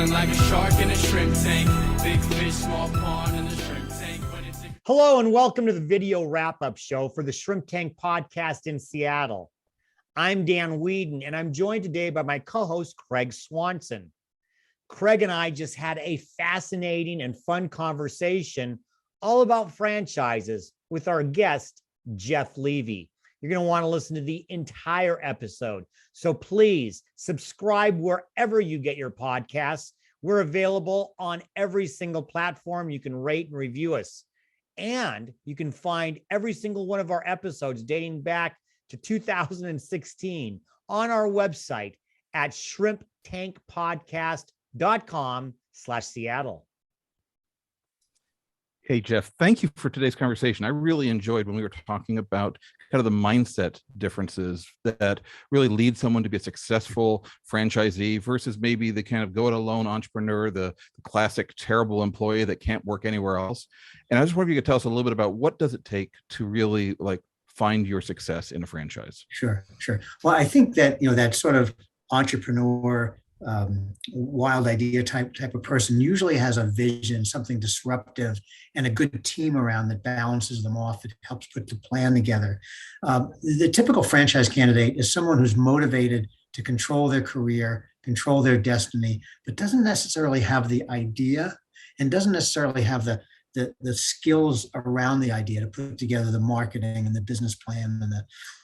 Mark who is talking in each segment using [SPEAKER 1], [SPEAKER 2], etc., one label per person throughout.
[SPEAKER 1] Swimming like a shark in a shrimp tank. Big fish, small pond in the shrimp tank.
[SPEAKER 2] Hello and welcome to the video wrap-up show for the Shrimp Tank podcast in Seattle. I'm Dan Whedon, and I'm joined today by my co-host, Craig Swanson. Craig and I just had a fascinating and fun conversation all about franchises with our guest, Jeff Levy. You're going to want to listen to the entire episode. So please subscribe wherever you get your podcasts. We're available on every single platform. You can rate and review us. And you can find every single one of our episodes dating back to 2016 on our website at shrimptankpodcast.com/Seattle.
[SPEAKER 3] Hey, Jeff, thank you for today's conversation. I really enjoyed when we were talking about kind of the mindset differences that really lead someone to be a successful franchisee versus maybe the kind of go-it-alone entrepreneur, the classic terrible employee that can't work anywhere else. And I just wonder if you could tell us a little bit about what does it take to really find your success in a franchise?
[SPEAKER 4] Sure. Well, I think that, that sort of entrepreneur, wild idea type of person usually has a vision, something disruptive, and a good team around that balances them off. It helps put the plan together. The typical franchise candidate is someone who's motivated to control their career, control their destiny, but doesn't necessarily have the idea and doesn't necessarily have the skills around the idea to put together the marketing and the business plan and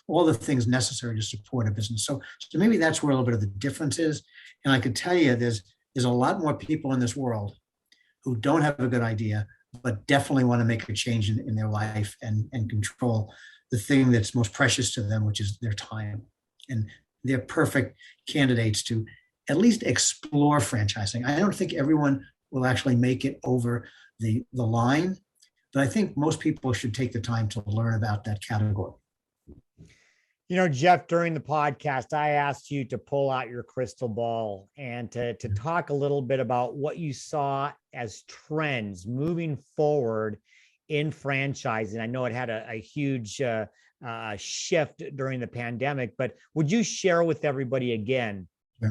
[SPEAKER 4] all the things necessary to support a business. So maybe that's where a little bit of the difference is. And I could tell you there's a lot more people in this world who don't have a good idea, but definitely want to make a change in their life and control the thing that's most precious to them, which is their time. And they're perfect candidates to at least explore franchising. I don't think everyone will actually make it over the line, but I think most people should take the time to learn about that category.
[SPEAKER 2] Jeff, during the podcast, I asked you to pull out your crystal ball and to talk a little bit about what you saw as trends moving forward in franchising. I know it had a huge shift during the pandemic, but would you share with everybody again,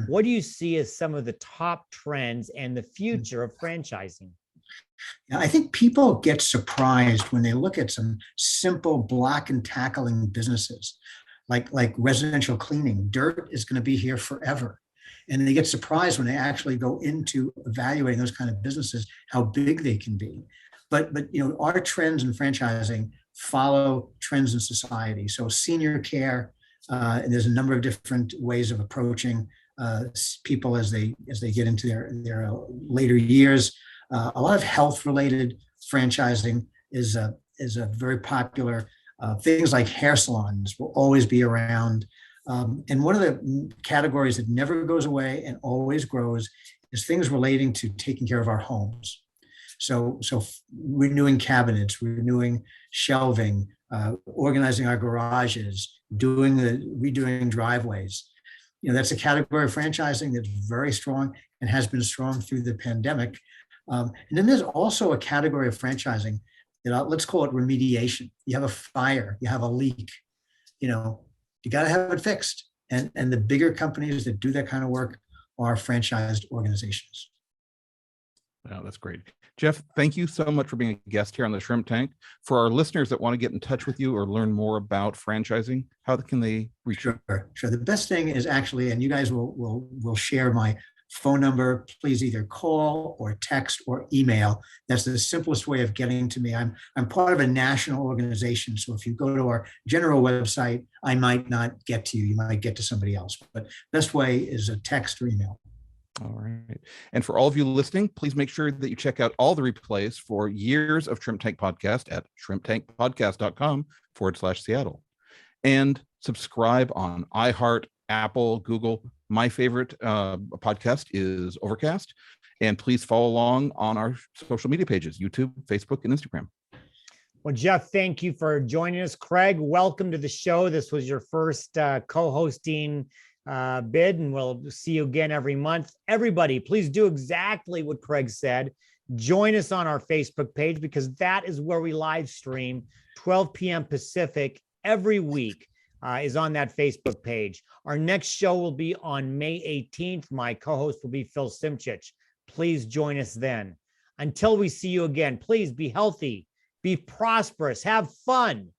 [SPEAKER 2] what do you see as some of the top trends and the future of franchising?
[SPEAKER 4] I think people get surprised when they look at some simple block and tackling businesses like residential cleaning. Dirt is going to be here forever. And they get surprised when they actually go into evaluating those kind of businesses, how big they can be. But our trends in franchising follow trends in society. So senior care, and there's a number of different ways of approaching people as they get into their later years. A lot of health-related franchising is a very popular. Things like hair salons will always be around. And one of the categories that never goes away and always grows is things relating to taking care of our homes. So renewing cabinets, renewing shelving, organizing our garages, redoing driveways. That's a category of franchising that's very strong and has been strong through the pandemic. And then there's also a category of franchising that let's call it remediation. You have a fire, you have a leak, you got to have it fixed. And the bigger companies that do that kind of work are franchised organizations.
[SPEAKER 3] Wow, that's great. Jeff, thank you so much for being a guest here on the Shrimp Tank. For our listeners that want to get in touch with you or learn more about franchising, how can they reach you?
[SPEAKER 4] Sure. The best thing is actually, and you guys will share my phone number, please either call or text or email. That's the simplest way of getting to me. I'm part of a national organization. So if you go to our general website, I might not get to you. You might get to somebody else. But best way is a text or email.
[SPEAKER 3] All right. And for all of you listening, please make sure that you check out all the replays for years of Shrimp Tank Podcast at shrimptankpodcast.com/Seattle. And subscribe on iHeart, Apple, Google. My favorite podcast is Overcast. And please follow along on our social media pages, YouTube, Facebook, and Instagram.
[SPEAKER 2] Well, Jeff, thank you for joining us. Craig, welcome to the show. This was your first co-hosting bid, and we'll see you again every month. Everybody, please do exactly what Craig said. Join us on our Facebook page, because that is where we live stream 12 p.m. Pacific every week. Is on that Facebook page. Our next show will be on May 18th. My co-host will be Phil Simchich. Please join us then. Until we see you again, please be healthy, be prosperous, have fun,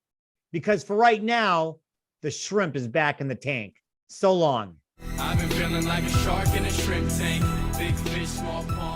[SPEAKER 2] because for right now, the shrimp is back in the tank. So long.
[SPEAKER 1] I've been feeling like a shark in a shrimp tank. Big fish, small pond.